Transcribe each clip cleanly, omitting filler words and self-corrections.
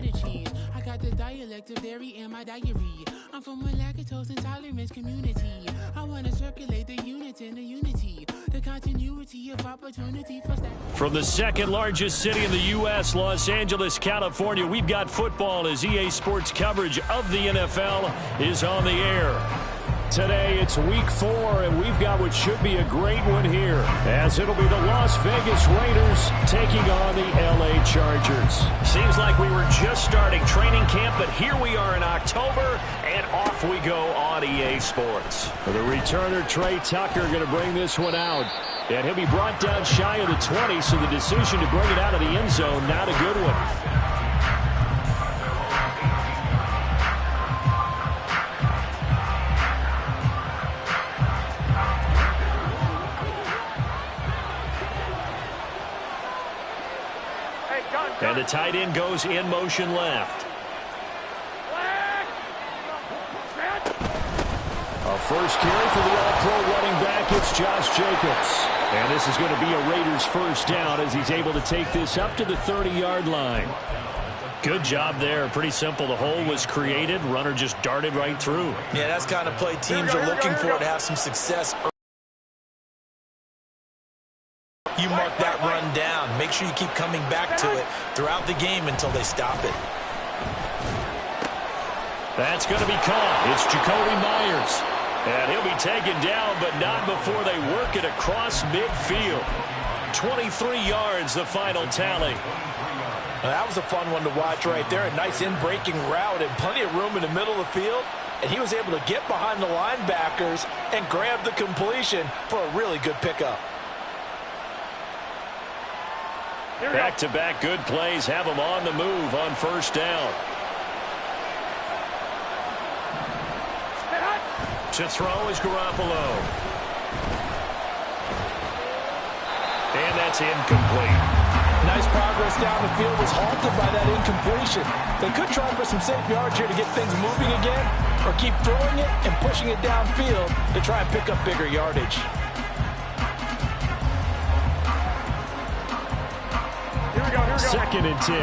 lot of cheese. I got the dialect of dairy in my diary. I'm from a lactose intolerance community. I want to circulate the units in the unity, the continuity of opportunity for staff. From the second largest city in the U.S., Los Angeles, California, we've got football as EA Sports coverage of the NFL is on the air. Today, it's week 4, and we've got what should be a great one here, as it'll be the Las Vegas Raiders taking on the L.A. Chargers. Seems like we were just starting training camp, but here we are in October, and off we go on EA Sports. The returner, Trey Tucker, going to bring this one out, and he'll be brought down shy of the 20, so the decision to bring it out of the end zone, not a good one. And the tight end goes in motion left. A first carry for the all-pro running back. It's Josh Jacobs. And this is going to be a Raiders first down as he's able to take this up to the 30-yard line. Good job there. Pretty simple. The hole was created. Runner just darted right through. Yeah, that's the kind of play teams are looking for to have some success. You mark that run down. Make sure you keep coming back to it throughout the game until they stop it. That's going to be caught. It's Jacoby Myers. And he'll be taken down, but not before they work it across midfield. 23 yards, the final tally. Well, that was a fun one to watch right there. A nice in-breaking route and plenty of room in the middle of the field. And he was able to get behind the linebackers and grab the completion for a really good pickup. Back-to-back good plays have him on the move on first down. To throw is Garoppolo. And that's incomplete. Nice progress down the field was halted by that incompletion. They could try for some safe yards here to get things moving again, or keep throwing it and pushing it downfield to try and pick up bigger yardage. Second and 10.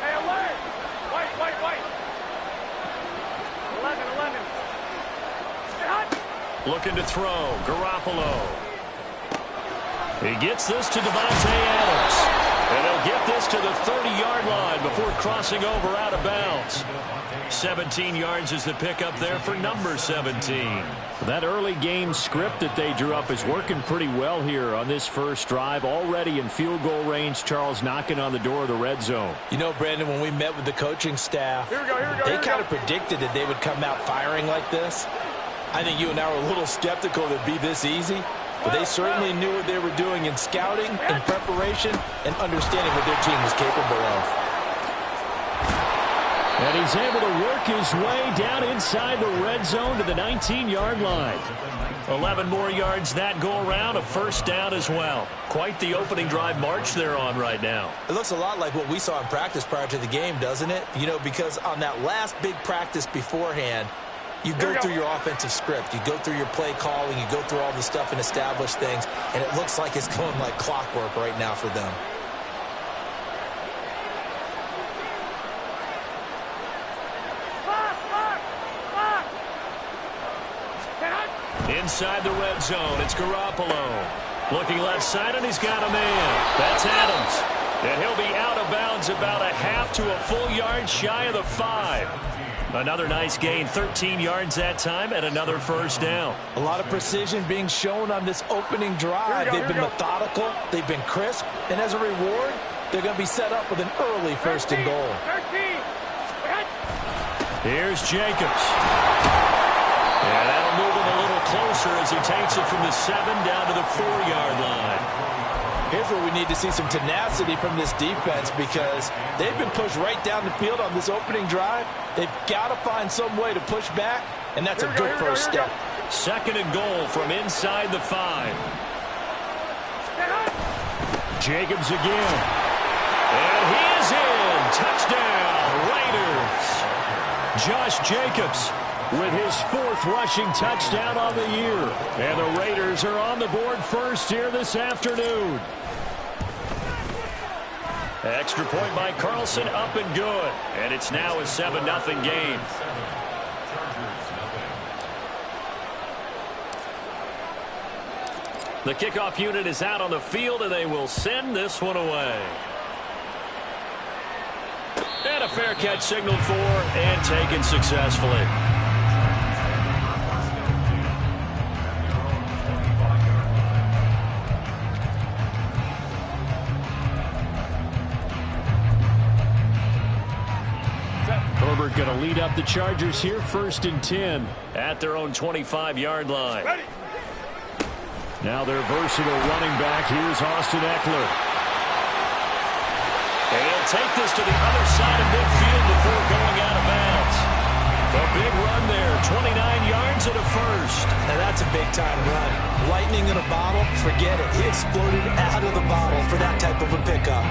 Hey, alert! White. 11. Looking to throw. Garoppolo. He gets this to Devontae Adams. And he'll get this to the 30-yard line before crossing over out of bounds. 17 yards is the pickup there for number 17. That early game script that they drew up is working pretty well here on this first drive. Already in field goal range, Charles knocking on the door of the red zone. You know, Brandon, when we met with the coaching staff, they kind of predicted that they would come out firing like this. I think you and I were a little skeptical that it'd be this easy. But they certainly knew what they were doing in scouting, in preparation, and understanding what their team was capable of. And he's able to work his way down inside the red zone to the 19-yard line. 11 more yards that go around, a first down as well. Quite the opening drive march they're on right now. It looks a lot like what we saw in practice prior to the game, doesn't it? You know, because on that last big practice beforehand, you go through your offensive script. You go through your play calling. You go through all the stuff and establish things. And it looks like it's going like clockwork right now for them. Inside the red zone, it's Garoppolo. Looking left side, and he's got a man. That's Adams. And he'll be out of bounds about a half to a full yard shy of the 5. Another nice gain, 13 yards that time, and another first down. A lot of precision being shown on this opening drive. They've been methodical, they've been crisp, and as a reward, they're going to be set up with an early first and goal. Here's Jacobs. And that'll move him a little closer as he takes it from the 7 down to the 4-yard line. Here's where we need to see some tenacity from this defense because they've been pushed right down the field on this opening drive. They've got to find some way to push back, and that's a good first step. Second and goal from inside the 5. Jacobs again. And he is in. Touchdown, Raiders. Josh Jacobs with his 4th rushing touchdown on the year. And the Raiders are on the board first here this afternoon. Extra point by Carlson, up and good. And it's now a 7-0 game. The kickoff unit is out on the field, and they will send this one away. And a fair catch signaled for and taken successfully. Herbert going to lead up the Chargers here, 1st and 10 at their own 25-yard line. Ready. Now their versatile running back. Here's Austin Eckler. And he'll take this to the other side of midfield before going out of bounds. A big run there, 29 yards and a first. And that's a big-time run. Lightning in a bottle, forget it. He exploded out of the bottle for that type of a pickup.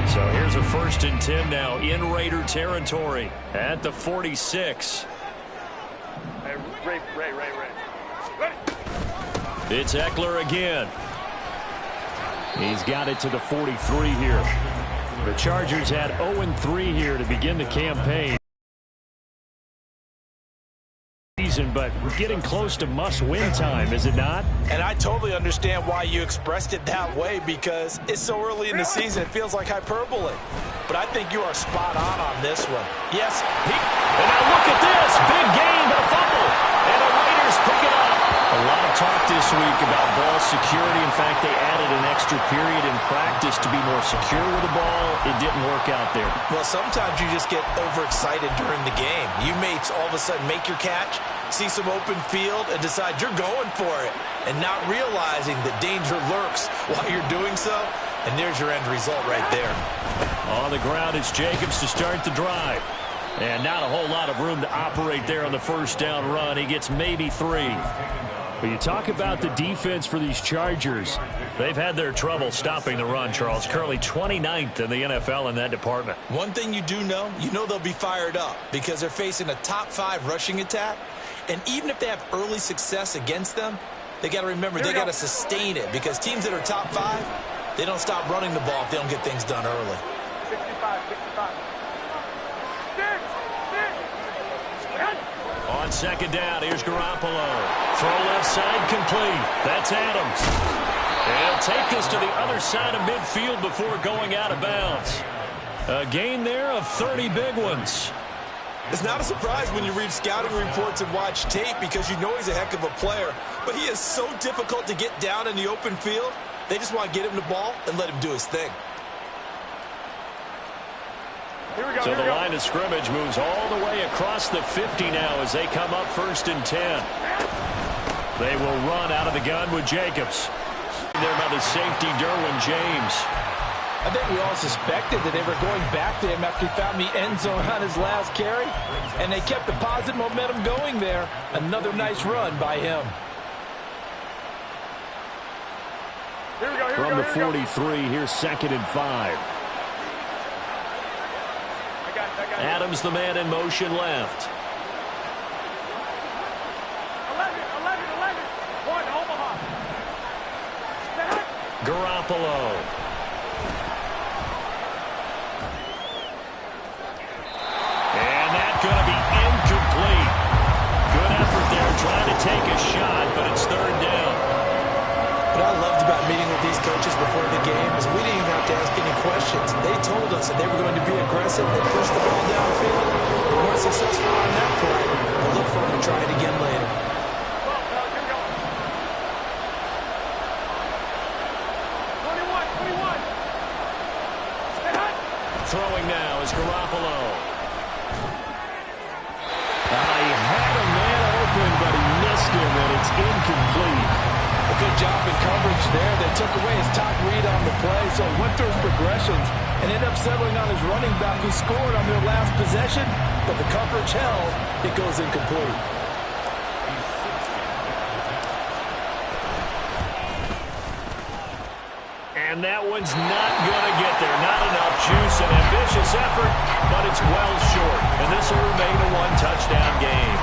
So here's a 1st and 10 now in Raider territory at the 46. Hey, Ray. Ready. It's Eckler again. He's got it to the 43 here. The Chargers had 0-3 here to begin the campaign. But we're getting close to must-win time, is it not? And I totally understand why you expressed it that way, because it's so early in the season, it feels like hyperbole. But I think you are spot on this one. Yes. And now look at this. Big gain, but a fumble. And the Raiders pick it up. A lot of talk this week about ball security. In fact, they added an extra period in practice to be more secure with the ball. It didn't work out there. Well, sometimes you just get overexcited during the game. You may all of a sudden make your catch, see some open field, and decide you're going for it, and not realizing that danger lurks while you're doing so. And there's your end result right there. On the ground, it's Jacobs to start the drive. And not a whole lot of room to operate there on the first down run. He gets maybe 3. But you talk about the defense for these Chargers. They've had their trouble stopping the run, Charles. Currently 29th in the NFL in that department. One thing you do know, they'll be fired up because they're facing a top 5 rushing attack. And even if they have early success against them, they got to remember they got to sustain it, because teams that are top 5, they don't stop running the ball if they don't get things done early. 65. On second down, here's Garoppolo. Throw left side, complete. That's Adams. And he'll take this to the other side of midfield before going out of bounds. A gain there of 30 big ones. It's not a surprise when you read scouting reports and watch tape, because you know he's a heck of a player. But he is so difficult to get down in the open field. They just want to get him the ball and let him do his thing. So the line of scrimmage moves all the way across the 50 now as they come up 1st and 10. They will run out of the gun with Jacobs. There by the safety, Derwin James. I think we all suspected that they were going back to him after he found the end zone on his last carry, and they kept the positive momentum going there. Another nice run by him. From the 43, here's 2nd and 5. Adams, the man in motion left. 11. 1, Omaha. Garoppolo. And that's going to be incomplete. Good effort there trying to take a shot, but it's 3rd down. What I loved about meeting with these coaches before the game is we didn't even have to ask any questions. They told us that they were going to be aggressive and push the ball downfield. They weren't successful on that play, but look for them to try it again later. Throwing now is Garoppolo. He had a man open, but he missed him, and it's incomplete. A good job in coverage there. They took away his top read on the play, so he went through his progressions and ended up settling on his running back, who scored on their last possession, but the coverage held. It goes incomplete. And that one's not going to get there. Not enough juice. An ambitious effort, but it's well short. And this will remain a 1-touchdown game.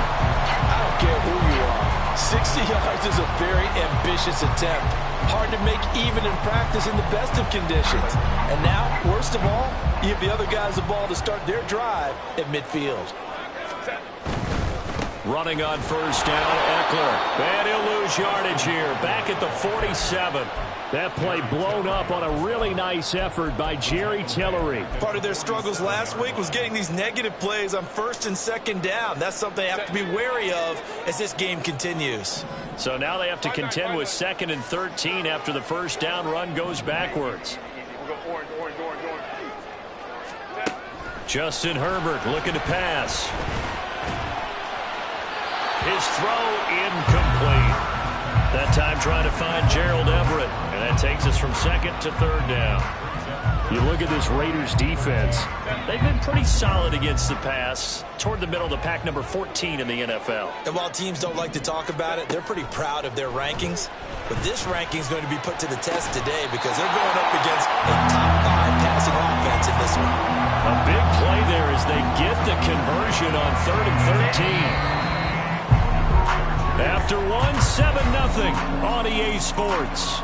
I don't care who you are. 60 yards is a very ambitious attempt. Hard to make even in practice in the best of conditions. And now, worst of all, you give the other guys the ball to start their drive at midfield. Running on first down, Eckler. And he'll lose yardage here. Back at the 47. That play blown up on a really nice effort by Jerry Tillery. Part of their struggles last week was getting these negative plays on first and second down. That's something they have to be wary of as this game continues. So now they have to contend with 2nd and 13 after the first down run goes backwards. Justin Herbert looking to pass. His throw incomplete. That time trying to find Gerald Everett. And that takes us from 2nd to 3rd down. You look at this Raiders defense. They've been pretty solid against the pass. Toward the middle of the pack, number 14 in the NFL. And while teams don't like to talk about it, they're pretty proud of their rankings. But this ranking is going to be put to the test today because they're going up against a top 5 passing offense in this one. A big play there as they get the conversion on 3rd and 13. After 7-0 on EA Sports.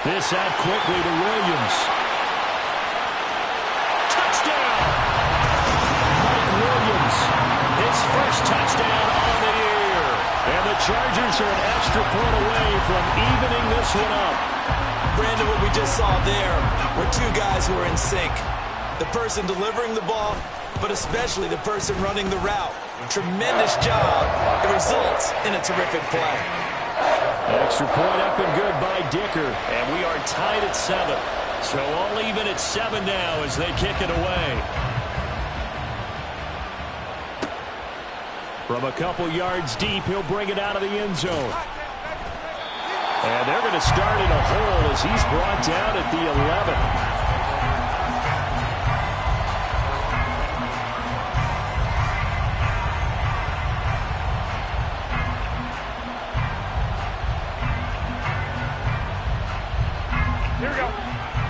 This out quickly to Williams. Touchdown! Mike Williams, his first touchdown on the year. And the Chargers are an extra point away from evening this one up. Brandon, what we just saw there were two guys who are in sync. The person delivering the ball, but especially the person running the route. Tremendous job. It results in a terrific play. Extra point up and good by Dicker. And we are tied at 7. So all even at 7 now as they kick it away. From a couple yards deep, he'll bring it out of the end zone. And they're going to start in a hole as he's brought down at the 11.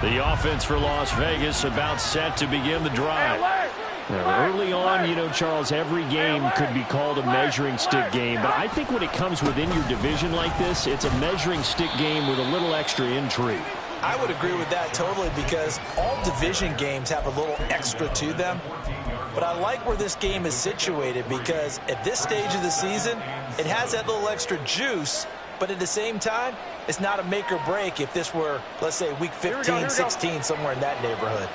The offense for Las Vegas about set to begin the drive. Now, early on, you know, Charles, every game could be called a measuring stick game. But I think when it comes within your division like this, it's a measuring stick game with a little extra intrigue. I would agree with that totally because all division games have a little extra to them. But I like where this game is situated because at this stage of the season, it has that little extra juice. But at the same time, it's not a make or break if this were, let's say, week 15, 16, somewhere in that neighborhood.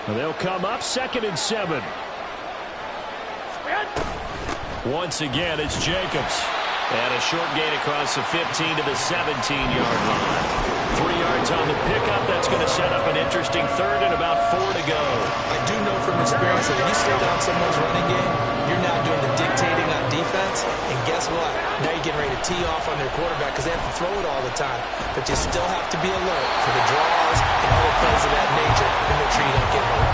Well, they'll come up 2nd and 7. Once again, it's Jacobs. And a short gain across the 15 to the 17-yard line. 3 yards on the pickup. That's going to set up an interesting 3rd and about 4 to go. I do know from experience that when you slow down someone's running game, you're now doing the dictating on defense. And guess what? Now you're getting ready to tee off on their quarterback because they have to throw it all the time. But you still have to be alert for the draws and other plays of that nature and make sure you don't get hurt.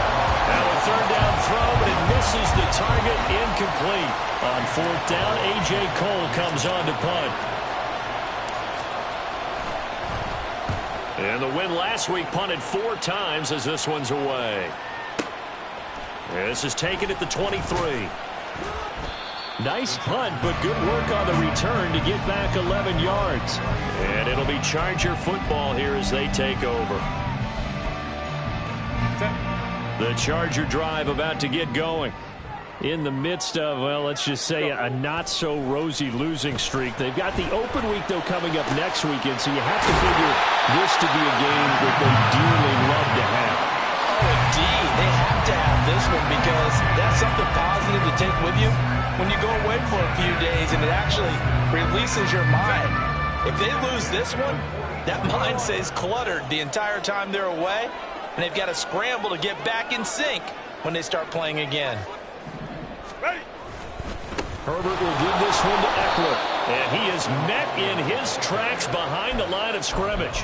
Now a 3rd down throw, but it misses the target, incomplete. On 4th down, A.J. Cole comes on to punt. And the win last week punted 4 times as this one's away. This is taken at the 23. Nice punt, but good work on the return to get back 11 yards. And it'll be Charger football here as they take over. The Charger drive about to get going. In the midst of, well, let's just say a not-so-rosy losing streak. They've got the open week, though, coming up next weekend, so you have to figure this to be a game that they dearly love to have. Oh, indeed. They have to have this one because that's something positive to take with you when you go away for a few days, and it actually releases your mind. If they lose this one, that mind stays cluttered the entire time they're away, and they've got to scramble to get back in sync when they start playing again. Herbert will give this one to Eckler. And he is met in his tracks behind the line of scrimmage.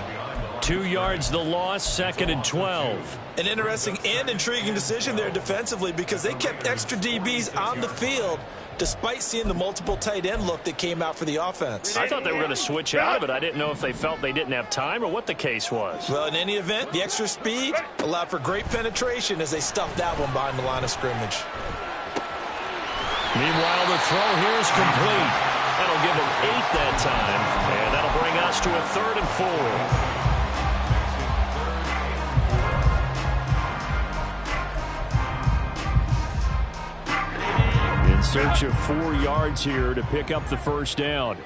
2 yards the loss, 2nd and 12. An interesting and intriguing decision there defensively because they kept extra DBs on the field despite seeing the multiple tight end look that came out for the offense. I thought they were going to switch out of it. I didn't know if they felt they didn't have time or what the case was. Well, in any event, the extra speed allowed for great penetration as they stuffed that one behind the line of scrimmage. Meanwhile, the throw here is complete. That'll give them 8 that time, and that'll bring us to a 3rd and 4. In search of 4 yards here to pick up the first down.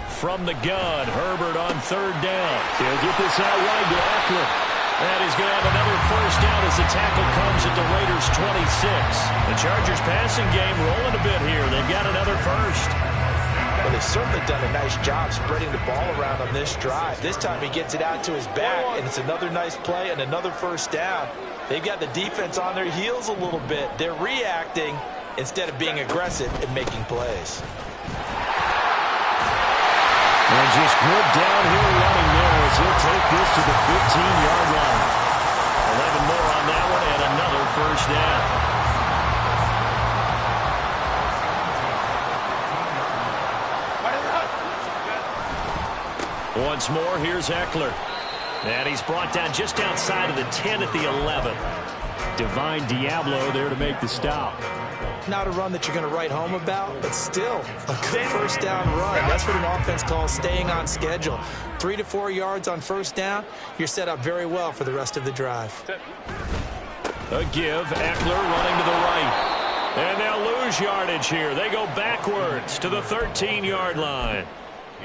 From the gun, Herbert on 3rd down. He'll get this out wide to Eckler. And he's going to have another first down as the tackle comes at the Raiders' 26. The Chargers passing game rolling a bit here. They've got another first. Well, they've certainly done a nice job spreading the ball around on this drive. This time he gets it out to his back, and it's another nice play and another first down. They've got the defense on their heels a little bit. They're reacting instead of being aggressive and making plays. And just good downhill running there as he'll take this to the 15-yard line. 11 more on that one and another first down. Once more, here's Eckler. And he's brought down just outside of the 10 at the 11. Divine Diablo there to make the stop. Not a run that you're going to write home about, but still a good first down run. That's what an offense calls staying on schedule. 3 to 4 yards on first down, you're set up very well for the rest of the drive. A give, Eckler running to the right. And they'll lose yardage here. They go backwards to the 13-yard line.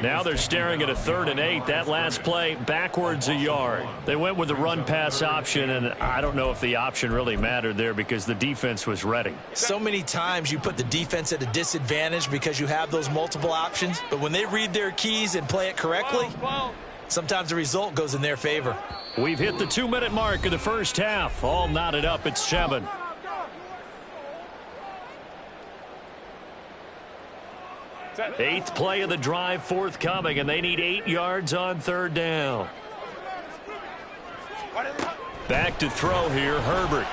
Now they're staring at a 3rd and 8. That last play, backwards a yard. They went with the run-pass option, and I don't know if the option really mattered there because the defense was ready. So many times you put the defense at a disadvantage because you have those multiple options, but when they read their keys and play it correctly, sometimes the result goes in their favor. We've hit the 2-minute mark of the first half. All knotted up at 7. Eighth play of the drive forthcoming, and they need 8 yards on 3rd down. Back to throw here, Herbert.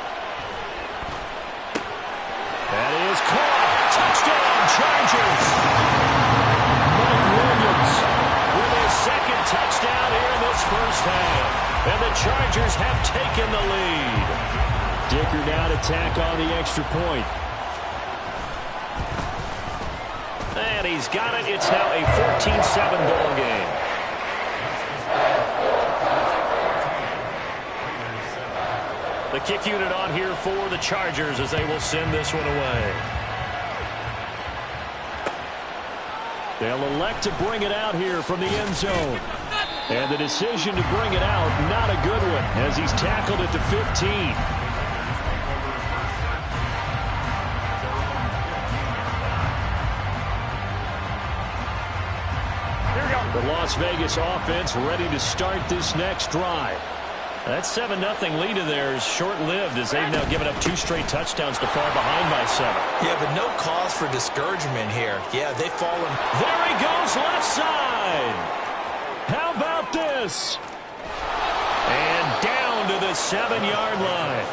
That is caught. Touchdown, Chargers. Mike Williams with his 2nd touchdown here in this first half. And the Chargers have taken the lead. Dicker now to tack on the extra point. And he's got it. It's now a 14-7 ball game. The kick unit on here for the Chargers as they will send this one away. They'll elect to bring it out here from the end zone. And the decision to bring it out, not a good one, as he's tackled at the 15. The Las Vegas offense ready to start this next drive. That 7-0 lead of theirs short-lived as they've now given up 2 straight touchdowns to fall behind by 7. Yeah, but no cause for discouragement here. Yeah, they've fallen. There he goes, left side. How about this? And down to the 7-yard line.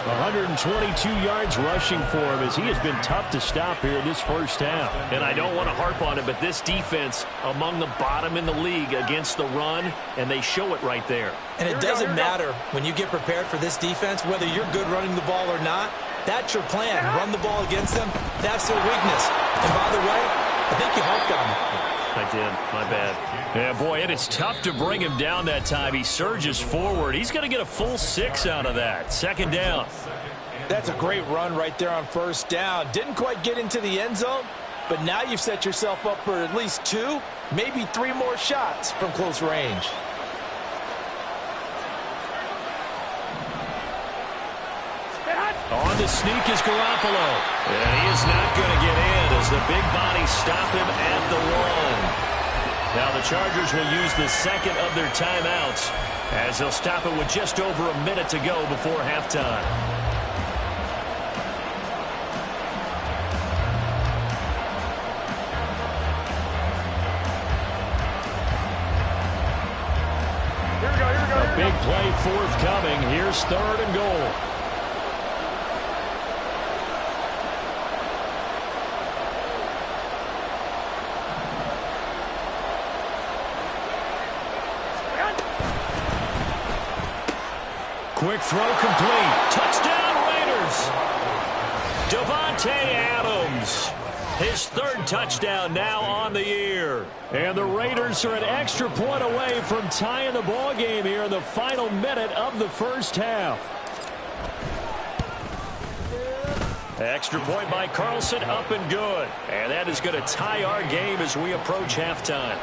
122 yards rushing for him as he has been tough to stop here this first half. And I don't want to harp on it, but this defense among the bottom in the league against the run, and they show it right there. And it doesn't matter when you get prepared for this defense, whether you're good running the ball or not. That's your plan. Run the ball against them. That's their weakness. And by the way, I think you harped on it. I did. My bad. Yeah, boy, it is tough to bring him down that time. He surges forward. He's going to get a full 6 out of that. 2nd down. That's a great run right there on first down. Didn't quite get into the end zone, but now you've set yourself up for at least 2, maybe 3 more shots from close range. On the sneak is Garoppolo. And he is not going to get in as the big body stopped him at the 1. Now the Chargers will use the 2nd of their timeouts as they'll stop it with just over a minute to go before halftime. big play forthcoming. Here's 3rd and goal. Quick throw complete. Touchdown Raiders. Davante Adams. His 3rd touchdown now on the year. And the Raiders are an extra point away from tying the ball game here in the final minute of the first half. Extra point by Carlson, up and good. And that is going to tie our game as we approach halftime.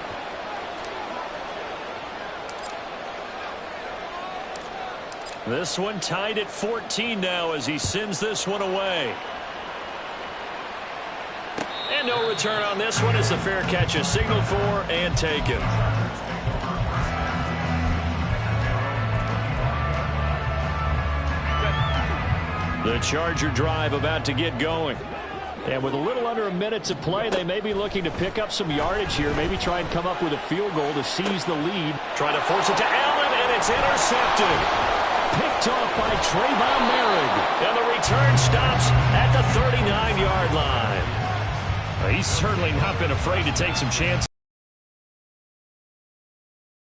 This one tied at 14 now as he sends this one away. And no return on this one as the fair catch is signaled for and taken. The Charger drive about to get going. And with a little under a minute to play, they may be looking to pick up some yardage here, maybe try and come up with a field goal to seize the lead. Trying to force it to Allen, and it's intercepted. Picked off by Trayvon Merrick. And the return stops at the 39-yard line. He's certainly not been afraid to take some chances.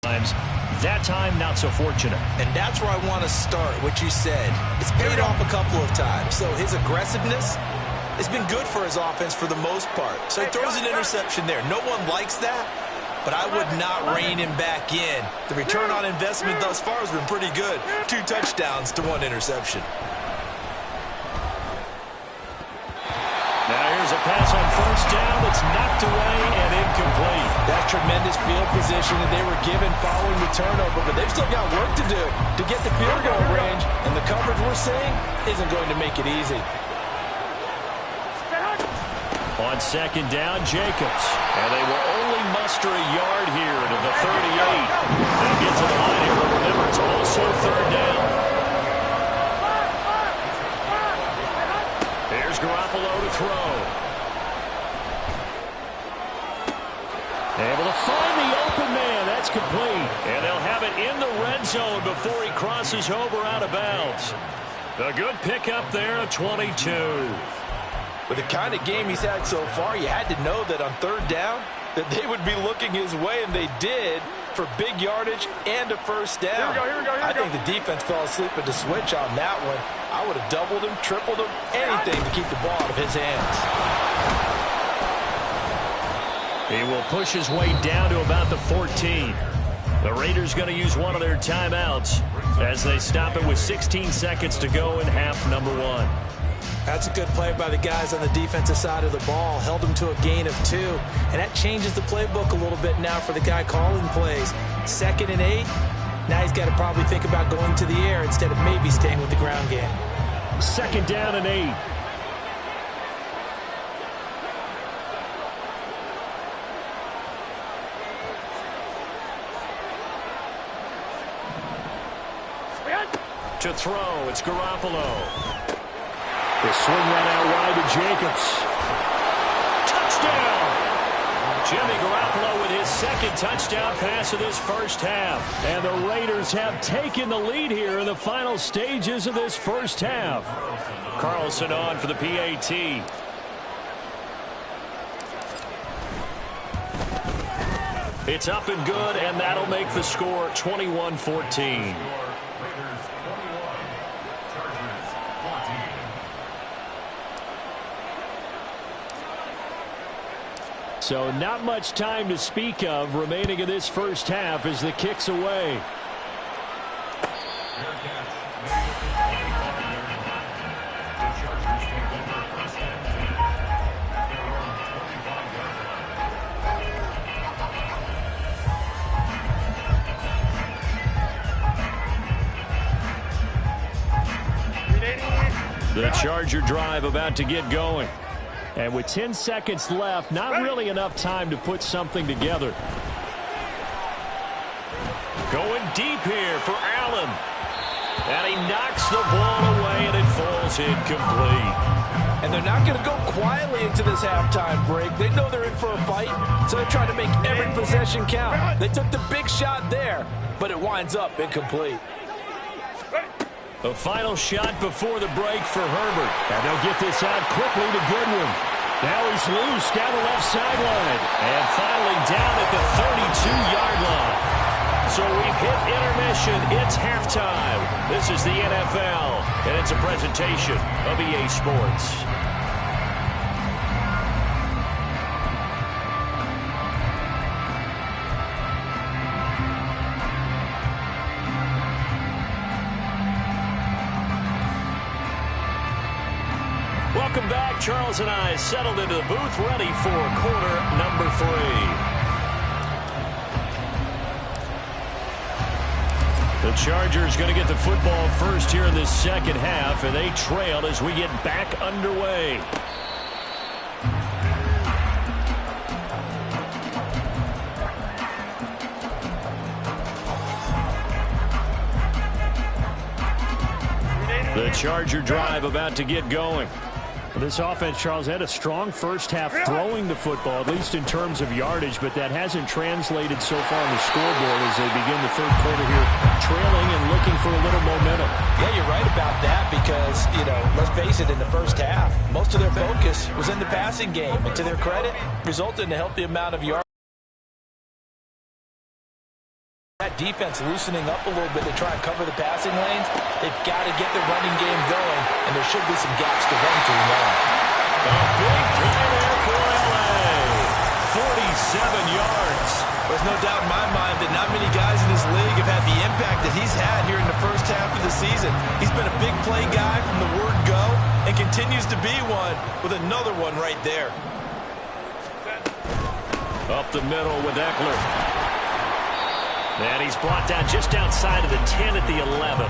That time, not so fortunate. And that's where I want to start, what you said. It's paid off a couple of times. So his aggressiveness has been good for his offense for the most part. So he throws an interception there. No one likes that, but I would not rein him back in. The return on investment thus far has been pretty good. 2 touchdowns to 1 interception. Now here's a pass on 1st down that's knocked away and incomplete. That tremendous field position that they were given following the turnover, but they've still got work to do to get the field goal range, and the coverage we're seeing isn't going to make it easy. On 2nd down, Jacobs. And they will only muster a yard here to the 38. They'll get to the line here, but remember, it's also 3rd down. Here's Garoppolo to throw. Able to find the open man. That's complete. And they'll have it in the red zone before he crosses over out of bounds. A good pickup there at 22. With the kind of game he's had so far, you had to know that on 3rd down that they would be looking his way, and they did, for big yardage and a 1st down. Here we go. I think the defense fell asleep at the switch on that one. I would have doubled him, tripled him, anything to keep the ball out of his hands. He will push his way down to about the 14. The Raiders going to use one of their timeouts as they stop it with 16 seconds to go in half number 1. That's a good play by the guys on the defensive side of the ball. Held them to a gain of 2. And that changes the playbook a little bit now for the guy calling plays. 2nd and 8. Now he's got to probably think about going to the air instead of maybe staying with the ground game. 2nd down and 8. To throw, it's Garoppolo. They swing that out wide to Jacobs. Touchdown! Jimmy Garoppolo with his 2nd touchdown pass of this first half. And the Raiders have taken the lead here in the final stages of this first half. Carlson on for the PAT. It's up and good, and that'll make the score 21-14. So not much time to speak of remaining in this first half as the kick's away. The Charger drive about to get going. And with 10 seconds left, not really enough time to put something together. Going deep here for Allen. And he knocks the ball away, and it falls incomplete. And they're not going to go quietly into this halftime break. They know they're in for a fight, so they're trying to make every possession count. They took the big shot there, but it winds up incomplete. The final shot before the break for Herbert. And they'll get this out quickly to Goodwin. Now he's loose down the left sideline. And finally down at the 32-yard line. So we've hit intermission. It's halftime. This is the NFL, and it's a presentation of EA Sports. Welcome back. Charles and I settled into the booth, ready for quarter number 3. The Chargers going to get the football first here in this second half, and they trail as we get back underway. The Charger drive about to get going. This offense, Charles, had a strong first half throwing the football, at least in terms of yardage, but that hasn't translated so far on the scoreboard as they begin the third quarter here, trailing and looking for a little momentum. Yeah, you're right about that because, let's face it, in the first half, most of their focus was in the passing game. And to their credit, resulted in a healthy amount of yards. That defense loosening up a little bit to try and cover the passing lanes. They've got to get the running game going, and there should be some gaps to run through now. A big play there for LA. 47 yards. There's no doubt in my mind that not many guys in this league have had the impact that he's had here in the first half of the season. He's been a big play guy from the word go and continues to be one with another one right there. Up the middle with Eckler. And he's brought down just outside of the 10 at the 11.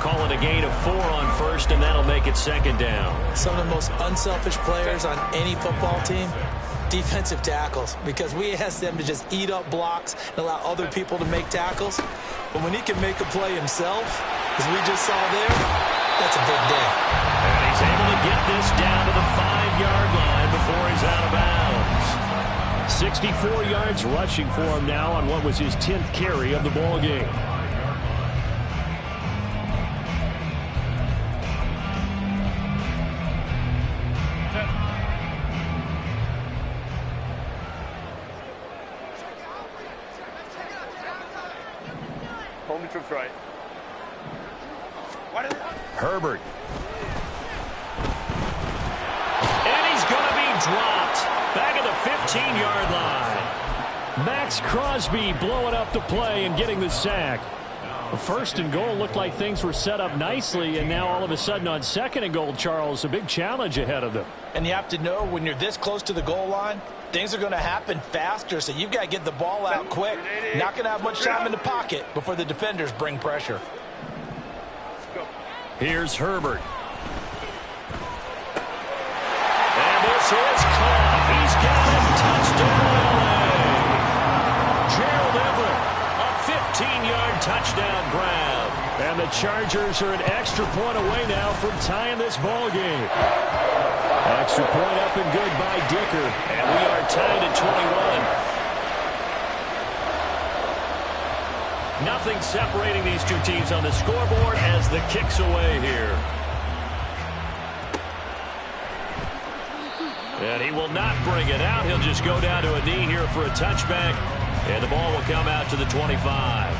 Call it a gain of 4 on first, and that'll make it second down. Some of the most unselfish players on any football team, defensive tackles, because we ask them to just eat up blocks and allow other people to make tackles. But when he can make a play himself, as we just saw there, that's a big day. And he's able to get this down to the 5-yard line before he's out of bounds. 64 yards rushing for him now on what was his 10th carry of the ball game. Home troops right. Herbert. And he's going to be dropped. Back at the 15-yard line. Max Crosby blowing up the play and getting the sack. The first and goal looked like things were set up nicely, and now all of a sudden on second and goal, Charles, a big challenge ahead of them. And you have to know when you're this close to the goal line, things are going to happen faster, so you've got to get the ball out quick. Not going to have much time in the pocket before the defenders bring pressure. Here's Herbert. And this is caught. He's got it. Touchdown, LA. Gerald Everett, a 15-yard touchdown grab. And the Chargers are an extra point away now from tying this ball game. Extra point up and good by Dicker. And we are tied at 21. Nothing separating these two teams on the scoreboard as the kick's away here. And he will not bring it out. He'll just go down to a knee here for a touchback. And the ball will come out to the 25.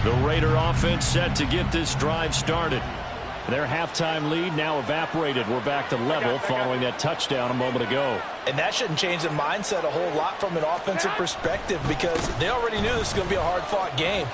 The Raider offense set to get this drive started. Their halftime lead now evaporated. We're back to level following that touchdown a moment ago. And that shouldn't change the mindset a whole lot from an offensive perspective because they already knew this was going to be a hard-fought game.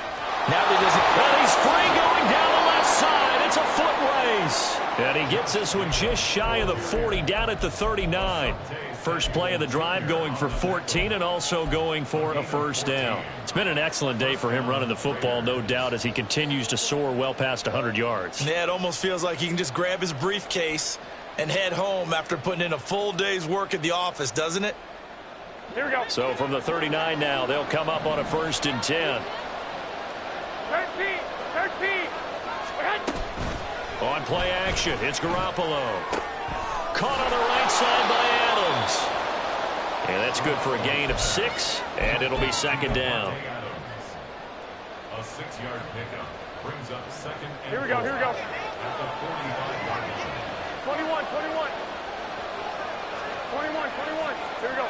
Now they just... And he's free going down the left side. It's a foot race. And he gets this one just shy of the 40, down at the 39. First play of the drive going for 14 and also going for a first down. It's been an excellent day for him running the football, no doubt, as he continues to soar well past 100 yards. Yeah, it almost feels like he can just grab his briefcase and head home after putting in a full day's work at the office, doesn't it? Here we go. So from the 39 now, they'll come up on a 1st and 10. 13. On play action, it's Garoppolo. Caught on the right side by Adams. And that's good for a gain of 6, and it'll be 2nd down. A 6-yard pickup brings up 2nd and Here we go. At the 45-yard line. 21. Here we go.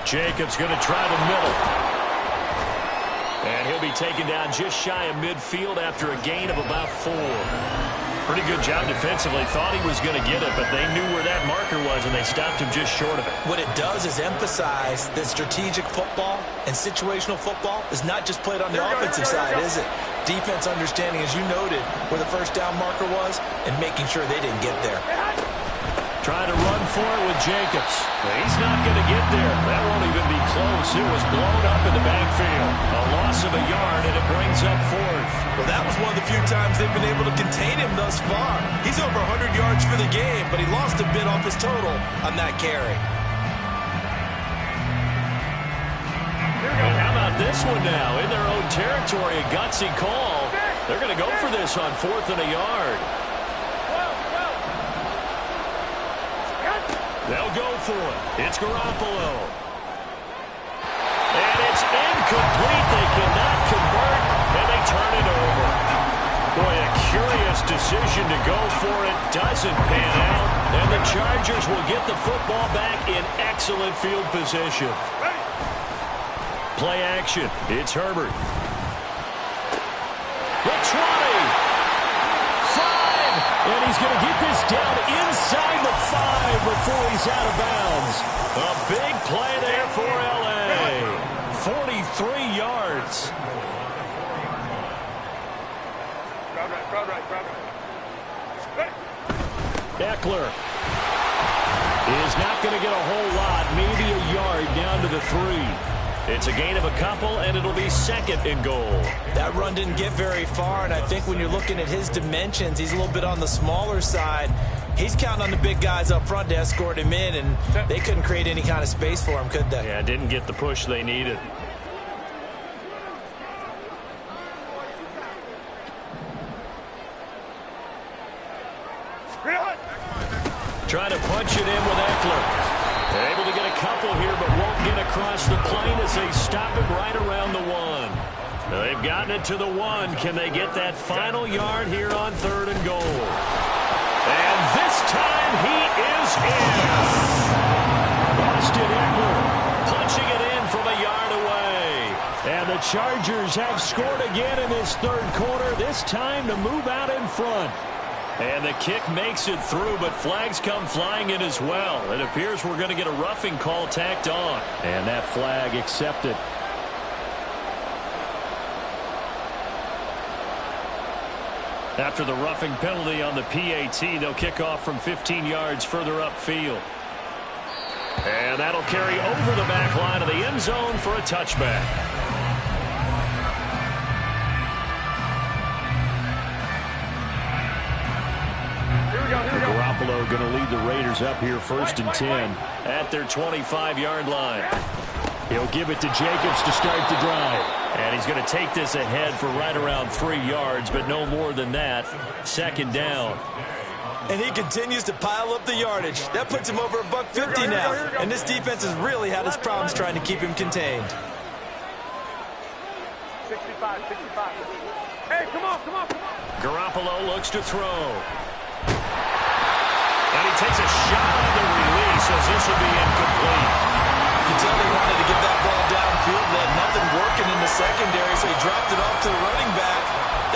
Jacobs going to try the middle. And he'll be taken down just shy of midfield after a gain of about 4. Pretty good job defensively. Thought he was going to get it, but they knew where that marker was, and they stopped him just short of it. What it does is emphasize that strategic football and situational football is not just played on the offensive side, is it? Defense understanding, as you noted, where the 1st down marker was and making sure they didn't get there. Trying to run for it with Jacobs. But he's not going to get there. That won't even be close. It was blown up in the backfield. A loss of a yard, and it brings up 4th. Well, that was one of the few times they've been able to contain him thus far. He's over 100 yards for the game, but he lost a bit off his total on that carry. And how about this one now? In their own territory, a gutsy call. They're going to go for this on 4th and a yard. They'll go for it. It's Garoppolo. And it's incomplete. They cannot convert, and they turn it over. Boy, a curious decision to go for it. Doesn't pan out, and the Chargers will get the football back in excellent field position. Play action. It's Herbert. The 20. And he's going to get this down inside the 5 before he's out of bounds. A big play there for L.A. 43 yards. Crowd right. Eckler is not going to get a whole lot, maybe a yard down to the 3. It's a gain of a couple, and it'll be 2nd and goal. That run didn't get very far, and I think when you're looking at his dimensions, he's a little bit on the smaller side. He's counting on the big guys up front to escort him in, and they couldn't create any kind of space for him, could they? Yeah, didn't get the push they needed. Trying to punch it in with Eckler. They're able to get a couple here, but won't get across the plane as they stop it right around the 1. They've gotten it to the 1. Can they get that final yard here on 3rd and goal? And this time he is in. Austin Eckler punching it in from a yard away. And the Chargers have scored again in this 3rd quarter, this time to move out in front. And the kick makes it through, but flags come flying in as well. It appears we're going to get a roughing call tacked on. And that flag accepted. After the roughing penalty on the PAT, they'll kick off from 15 yards further upfield. And that'll carry over the back line of the end zone for a touchback. Garoppolo going to lead the Raiders up here 1st and 10 at their 25-yard line. He'll give it to Jacobs to start the drive. And he's going to take this ahead for right around 3 yards, but no more than that. 2nd down. And he continues to pile up the yardage. That puts him over $150 now. And this defense has really had its problems trying to keep him contained. 65. Hey, come on. Garoppolo looks to throw. And he takes a shot on the release as this will be incomplete. You can tell they wanted to get that ball downfield. They had nothing working in the secondary, so he dropped it off to the running back.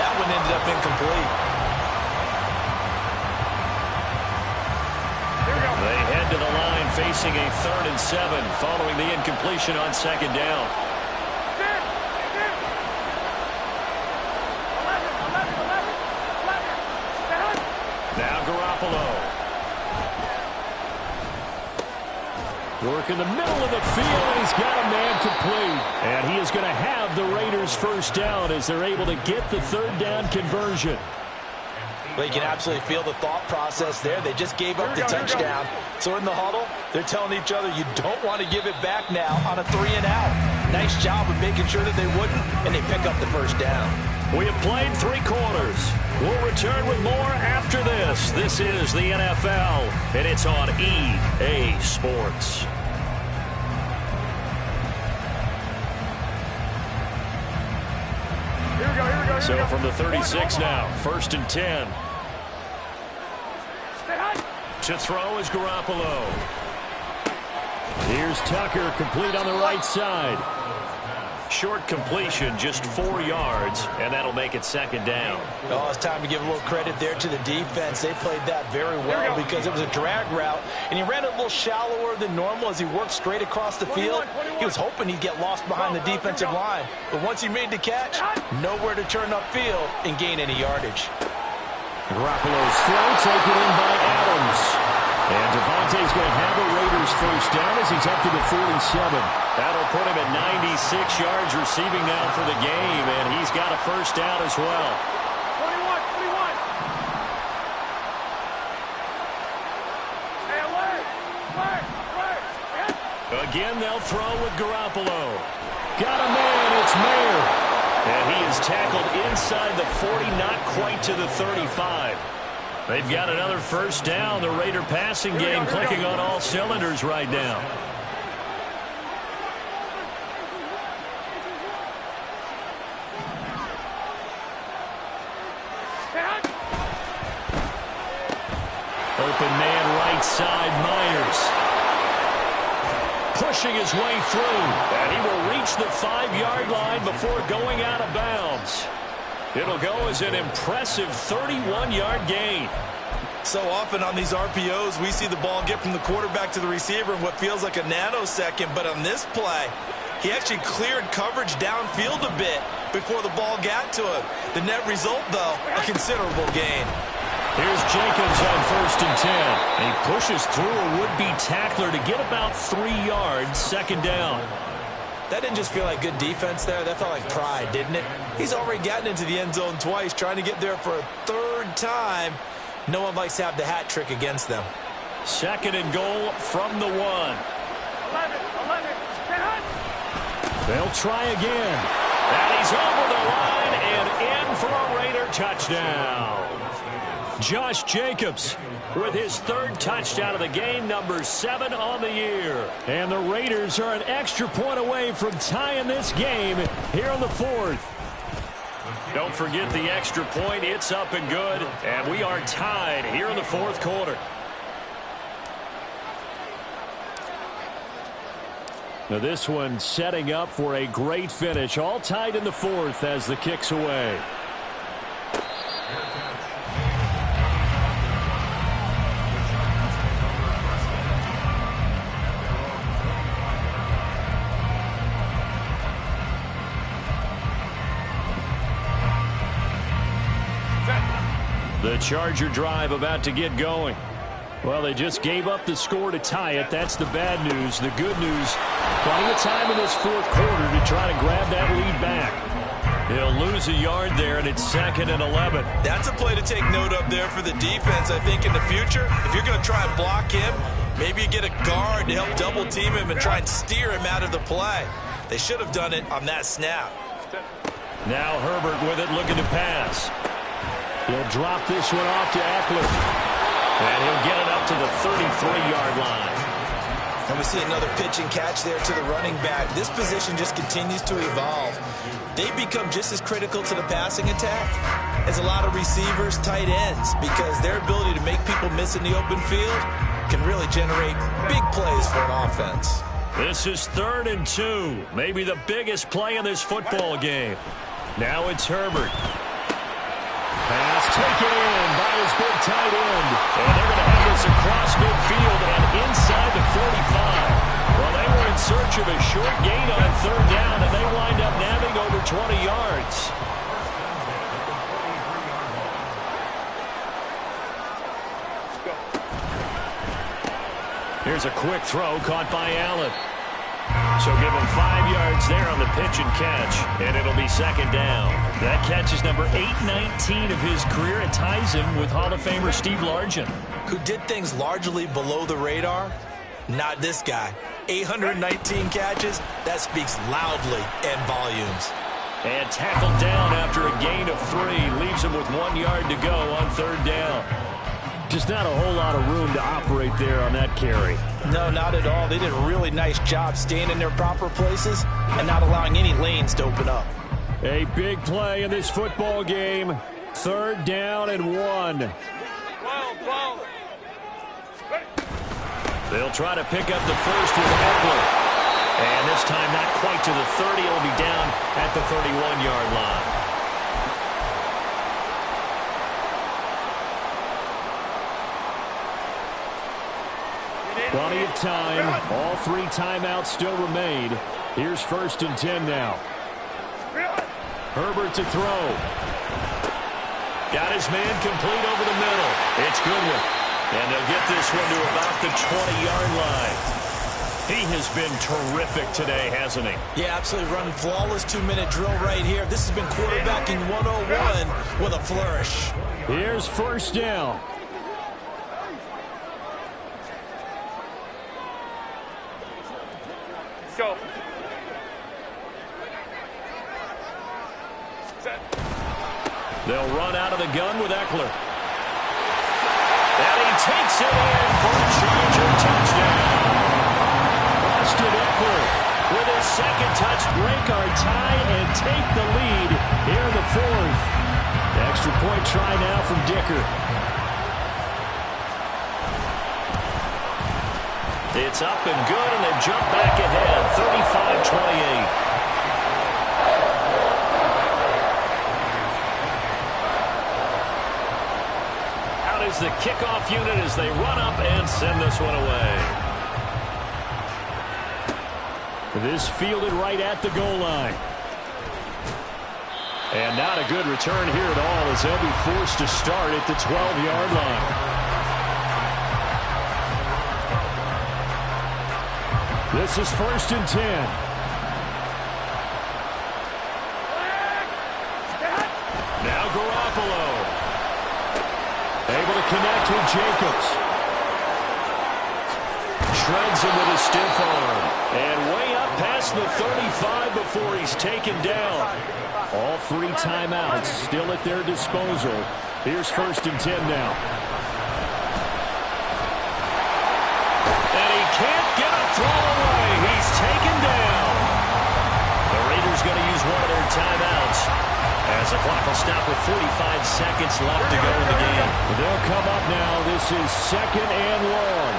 That one ended up incomplete. They head to the line facing a 3rd and 7 following the incompletion on 2nd down. Now Garoppolo. Work in the middle of the field, and he's got a man complete. And he is going to have the Raiders 1st down as they're able to get the 3rd down conversion. Well, you can absolutely feel the thought process there. They just gave up the touchdown. So in the huddle, they're telling each other, you don't want to give it back now on a 3-and-out. Nice job of making sure that they wouldn't, and they pick up the first down. We have played 3 quarters. We'll return with more after this. This is the NFL, and it's on EA Sports. Here we go. So from the 36 now, 1st and 10. To throw is Garoppolo. Here's Tucker, complete on the right side. Short completion, just 4 yards, and that'll make it 2nd down. Oh, it's time to give a little credit there to the defense. They played that very well because it was a drag route, and he ran a little shallower than normal as he worked straight across the field. He was hoping he'd get lost behind the defensive line, but once he made the catch, nowhere to turn upfield and gain any yardage. Garoppolo's throw taken in by Adams. And Devontae's going to have a Raiders first down as he's up to the 47. That'll put him at 96 yards receiving now for the game, and he's got a first down as well. 21. Again, they'll throw with Garoppolo. Got a man, it's Mayer. And he is tackled inside the 40, not quite to the 35. They've got another first down. The Raider passing game clicking on all cylinders right now. Open man right side, Myers. Pushing his way through. And he will reach the 5-yard line before going out of bounds. It'll go as an impressive 31-yard gain. So often on these RPOs, we see the ball get from the quarterback to the receiver in what feels like a nanosecond. But on this play, he actually cleared coverage downfield a bit before the ball got to him. The net result, though, a considerable gain. Here's Jacobs on 1st and 10. He pushes through a would-be tackler to get about 3 yards, 2nd down. That didn't just feel like good defense there. That felt like pride, didn't it? He's already gotten into the end zone twice, trying to get there for a 3rd time. No one likes to have the hat trick against them. 2nd and goal from the 1. 11. They'll try again. And he's over the line and in for a Raider touchdown. Josh Jacobs with his 3rd touchdown of the game, number 7 on the year. And the Raiders are an extra point away from tying this game here in the 4th. Don't forget the extra point. It's up and good. And we are tied here in the 4th quarter. Now this one setting up for a great finish. All tied in the 4th as the kick's away. The Charger drive about to get going. Well, they just gave up the score to tie it. That's the bad news. The good news, plenty of time in this 4th quarter to try to grab that lead back. He'll lose a yard there, and it's 2nd and 11. That's a play to take note of there for the defense, I think, in the future. If you're going to try and block him, maybe you get a guard to help double-team him and try and steer him out of the play. They should have done it on that snap. Now Herbert with it, looking to pass. He'll drop this one off to Eckler. And he'll get it up to the 33-yard line. And we see another pitch and catch there to the running back. This position just continues to evolve. They become just as critical to the passing attack as a lot of receivers, tight ends, because their ability to make people miss in the open field can really generate big plays for an offense. This is 3rd and 2. Maybe the biggest play in this football game. Now it's Herbert. Pass taken in by his big tight end. And they're going to have this across midfield and inside the 45. Well, they were in search of a short gain on 3rd down, and they wind up nabbing over 20 yards. Here's a quick throw caught by Allen. So give him 5 yards there on the pitch and catch, and it'll be second down. That catch is number 819 of his career. It ties him with Hall of Famer Steve Largent, who did things largely below the radar. Not this guy. 819 catches, that speaks loudly in volumes. And tackled down after a gain of 3. Leaves him with 1 yard to go on third down. Just not a whole lot of room to operate there on that carry. No, not at all. They did a really nice job staying in their proper places and not allowing any lanes to open up. A big play in this football game. Third down and 1. They'll try to pick up the first with Eckler. And this time not quite to the 30. It'll be down at the 31-yard line. Plenty of time. All 3 timeouts still remain. Here's 1st and 10 now. Herbert to throw. Got his man complete over the middle. It's Goodwin. And they'll get this one to about the 20-yard line. He has been terrific today, hasn't he? Yeah, absolutely. Running flawless 2-minute drill right here. This has been quarterbacking 101 with a flourish. Here's 1st down. Go. They'll run out of the gun with Eckler. And he takes it in for a Charger touchdown. Austin Eckler with his second touch, break our tie and take the lead here in the 4th. Extra point try now from Dicker. It's up and good, and they jump back ahead, 35-28. Out is the kickoff unit as they run up and send this one away. This fielded right at the goal line. And not a good return here at all as they'll be forced to start at the 12-yard line. This is 1st and 10. Now Garoppolo. Able to connect with Jacobs. Shreds him with a stiff arm. And way up past the 35 before he's taken down. All 3 timeouts still at their disposal. Here's 1st and 10 now. And he can't get a throw away. He's taken down. The Raiders going to use one of their timeouts as the clock will stop with 45 seconds left to go in the game. They'll come up now. This is 2nd and long.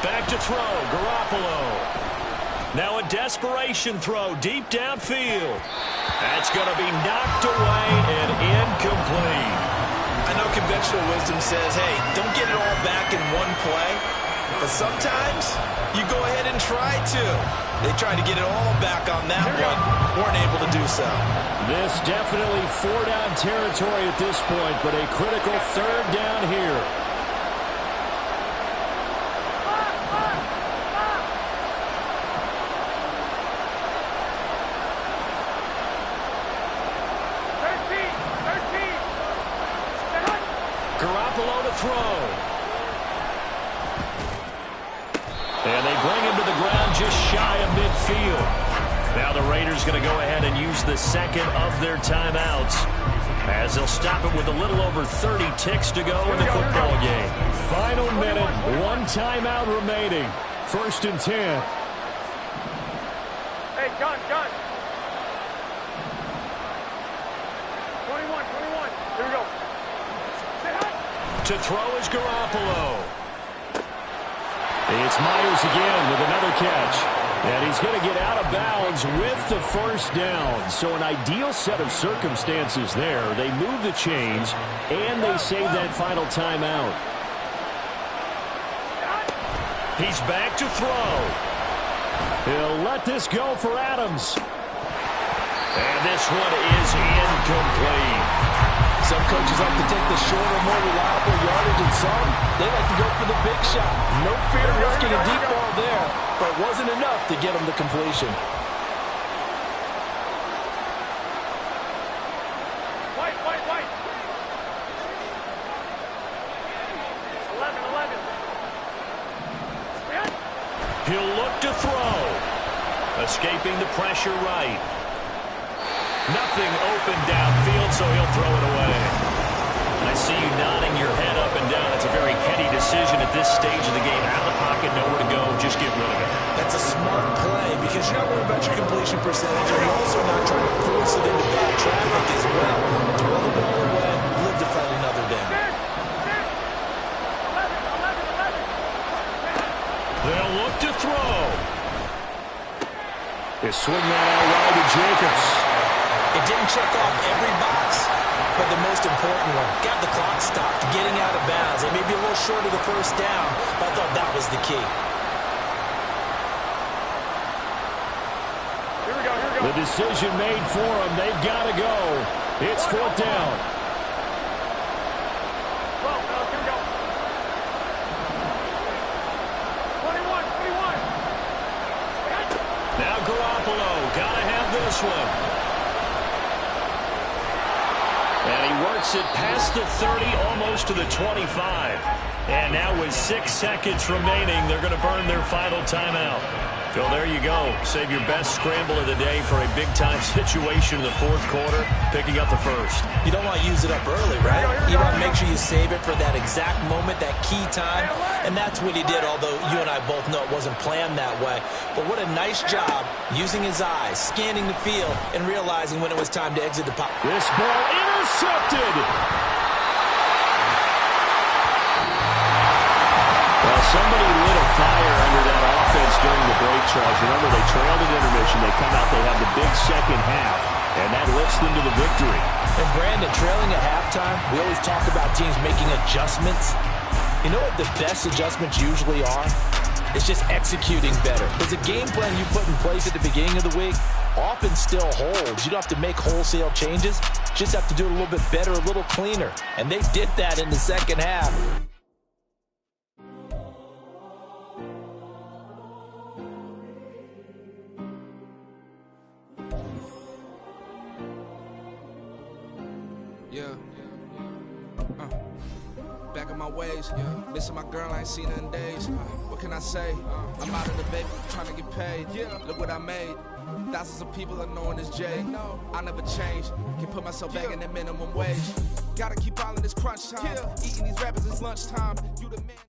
Back to throw, Garoppolo. Now a desperation throw deep downfield. That's going to be knocked away and incomplete. I know conventional wisdom says, hey, don't get it all back in one play. But sometimes you go ahead and try to. They tried to get it all back on that one. Weren't able to do so. This definitely 4-down territory at this point, but a critical 3rd down here. Garoppolo to throw. And they bring him to the ground just shy of midfield. Now the Raiders going to go ahead and use the 2nd of their timeouts as they'll stop it with a little over 30 ticks to go in the football game. Final minute, 1 timeout remaining. 1st and 10. Hey, gun. 21. Here we go. To throw is Garoppolo. It's Myers again with another catch. And he's going to get out of bounds with the 1st down. So an ideal set of circumstances there. They move the chains, and they save that final timeout. He's back to throw. He'll let this go for Adams. And this one is incomplete. Some coaches like to take the shorter, more reliable yardage, and some, they like to go for the big shot. No fear of risking a deep ball there, but it wasn't enough to get him the completion. White. 11. He'll look to throw. Escaping the pressure right. Nothing open downfield, so he'll throw it away. I see you nodding your head up and down. That's a very heady decision at this stage of the game. Out of the pocket, nowhere to go. Just get rid of it. That's a smart play because you're not worried about your completion percentage, and you're also not trying to force it into bad traffic as well. Throw the ball away, live to fight another down. 11. They'll look to throw. They swing that out wide to Jacobs. It didn't check off every box, but the most important one, got the clock stopped, getting out of bounds. It may be a little short of the first down, but I thought that was the key. Here we go. The decision made for them. They've got to go. It's fourth down. 12, here we go. 21. Now Garoppolo. Got to have this one. And he works it past the 30, almost to the 25. And now with 6 seconds remaining, they're going to burn their final timeout. Phil, there you go. Save your best scramble of the day for a big-time situation in the fourth quarter, picking up the first. You don't want to use it up early, right? You want to make sure you save it for that exact moment, that key time. And that's what he did, although you and I both know it wasn't planned that way. But what a nice job using his eyes, scanning the field, and realizing when it was time to exit the pocket. This ball intercepted. Well, somebody lit a fire under that offense during the break, Charles. Remember, they trailed at intermission. They come out, they have the big second half, and that lifts them to the victory. And Brandon, trailing at halftime, we always talk about teams making adjustments. You know what the best adjustments usually are? It's just executing better. Because the game plan you put in place at the beginning of the week often still holds. You don't have to make wholesale changes. Just have to do it a little bit better, a little cleaner. And they did that in the second half. Back in my ways, missing my girl, I ain't seen her in days. What can I say? I'm out of the baby, trying to get paid. Look what I made. Thousands of people are knowing this Jay. I never change. Can put myself back in that minimum wage. Gotta keep all in this crunch time. Eating these rappers, it's lunchtime. You the man.